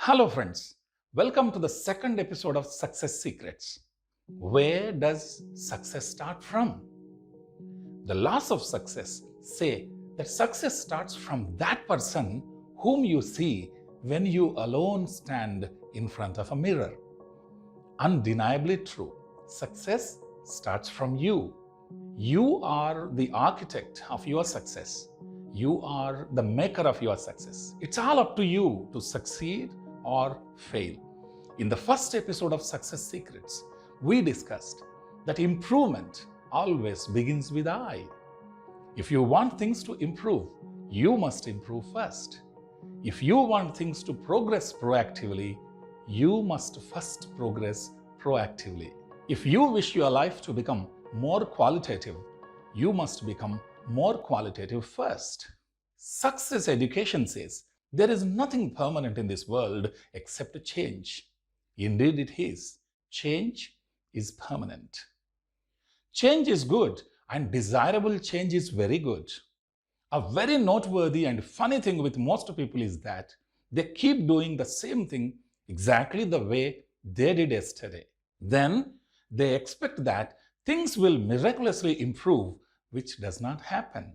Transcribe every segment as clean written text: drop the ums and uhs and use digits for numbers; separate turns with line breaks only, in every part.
Hello friends, welcome to the second episode of Success Secrets. Where does success start from? The laws of success say that success starts from that person whom you see when you alone stand in front of a mirror. Undeniably true, success starts from you. You are the architect of your success. You are the maker of your success. It's all up to you to succeed or fail. In the first episode of Success Secrets, we discussed that improvement always begins with I. If you want things to improve, you must improve first. If you want things to progress proactively, you must first progress proactively. If you wish your life to become more qualitative, you must become more qualitative first. Success education says there is nothing permanent in this world except change. Indeed it is. Change is permanent. Change is good and desirable change is very good. A very noteworthy and funny thing with most people is that they keep doing the same thing exactly the way they did yesterday. Then they expect that things will miraculously improve, which does not happen.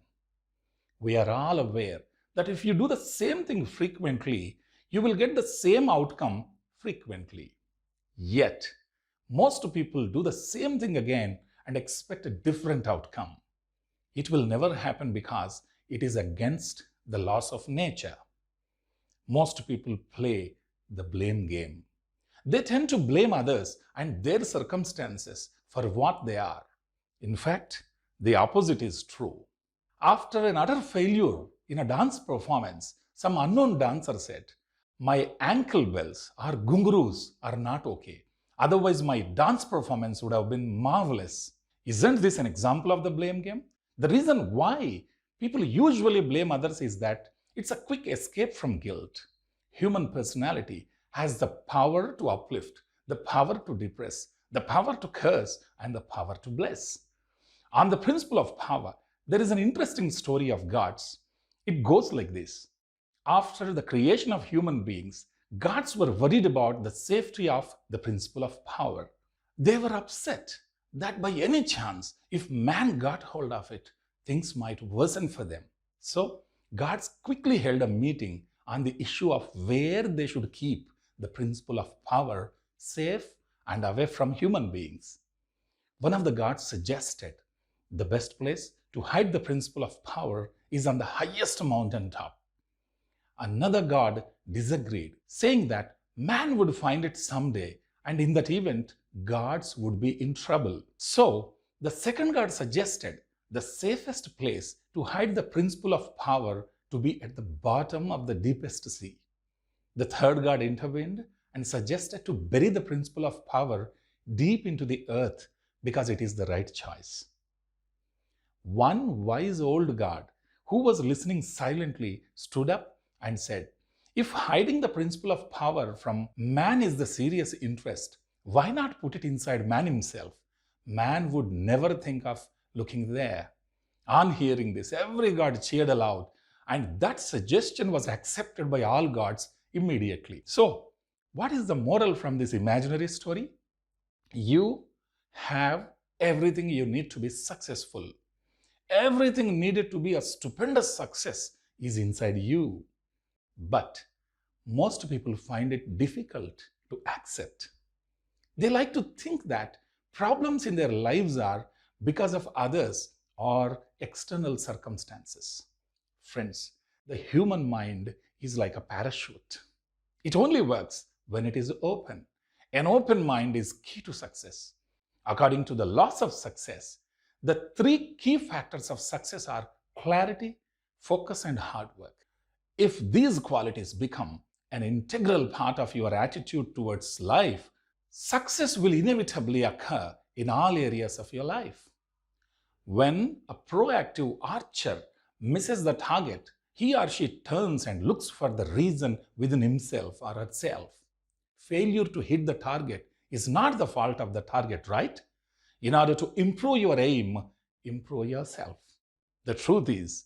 We are all aware that if you do the same thing frequently, you will get the same outcome frequently. Yet, most people do the same thing again and expect a different outcome. It will never happen because it is against the laws of nature. Most people play the blame game. They tend to blame others and their circumstances for what they are. In fact, the opposite is true. After an utter failure in a dance performance, some unknown dancer said, "My ankle bells or gungroos are not okay. Otherwise, my dance performance would have been marvelous." Isn't this an example of the blame game? The reason why people usually blame others is that it's a quick escape from guilt. Human personality has the power to uplift, the power to depress, the power to curse, and the power to bless. On the principle of power, there is an interesting story of gods. It goes like this. After the creation of human beings, gods were worried about the safety of the principle of power. They were upset that by any chance, if man got hold of it, things might worsen for them. So, gods quickly held a meeting on the issue of where they should keep the principle of power safe and away from human beings. One of the gods suggested the best place to hide the principle of power is on the highest mountain top. Another god disagreed, saying that man would find it someday, and in that event, gods would be in trouble. So, the second god suggested the safest place to hide the principle of power to be at the bottom of the deepest sea. The third god intervened and suggested to bury the principle of power deep into the earth because it is the right choice. One wise old god who was listening silently stood up and said, "If hiding the principle of power from man is the serious interest, why not put it inside man himself? Man would never think of looking there." On hearing this, every god cheered aloud, and that suggestion was accepted by all gods immediately. So, what is the moral from this imaginary story? You have everything you need to be successful. Everything needed to be a stupendous success is inside you. But most people find it difficult to accept. They like to think that problems in their lives are because of others or external circumstances. Friends, the human mind is like a parachute. It only works when it is open. An open mind is key to success. According to the laws of success, the three key factors of success are clarity, focus, and hard work. If these qualities become an integral part of your attitude towards life, success will inevitably occur in all areas of your life. When a proactive archer misses the target, he or she turns and looks for the reason within himself or herself. Failure to hit the target is not the fault of the target, right? In order to improve your aim, improve yourself. The truth is,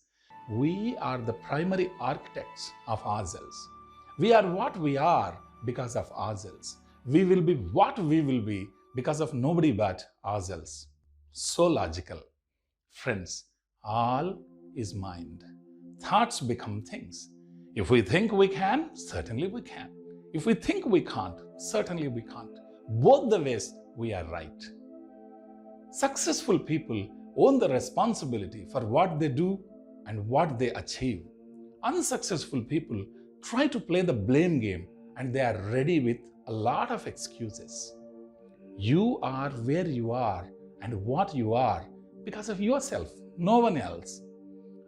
we are the primary architects of ourselves. We are what we are because of ourselves. We will be what we will be because of nobody but ourselves. So logical. Friends, all is mind. Thoughts become things. If we think we can, certainly we can. If we think we can't, certainly we can't. Both the ways we are right. Successful people own the responsibility for what they do and what they achieve. Unsuccessful people try to play the blame game and they are ready with a lot of excuses. You are where you are and what you are because of yourself, no one else.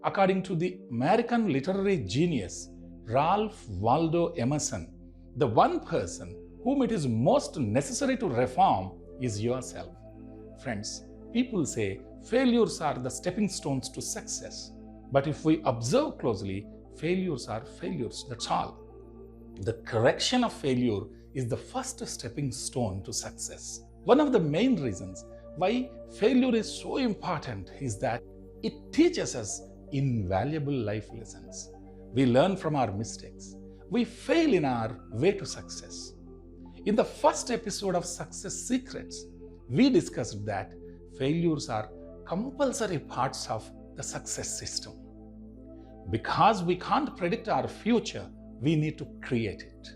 According to the American literary genius Ralph Waldo Emerson, the one person whom it is most necessary to reform is yourself. Friends, people say failures are the stepping stones to success. But if we observe closely, failures are failures, that's all. The correction of failure is the first stepping stone to success. One of the main reasons why failure is so important is that it teaches us invaluable life lessons. We learn from our mistakes. We fail in our way to success. In the first episode of Success Secrets, we discussed that failures are compulsory parts of the success system. Because we can't predict our future, we need to create it.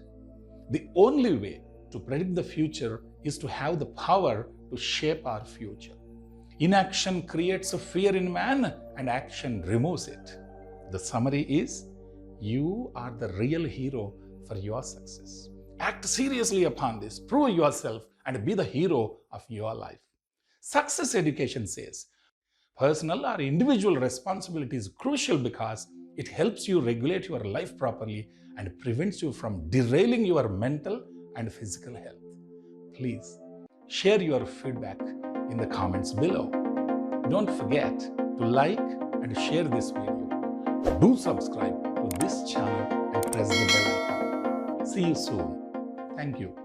The only way to predict the future is to have the power to shape our future. Inaction creates a fear in man and action removes it. The summary is, you are the real hero for your success. Act seriously upon this, prove yourself and be the hero of your life. Success education says, personal or individual responsibility is crucial because it helps you regulate your life properly and prevents you from derailing your mental and physical health. Please share your feedback in the comments below. Don't forget to like and share this video. Do subscribe to this channel and press the bell icon. See you soon. Thank you.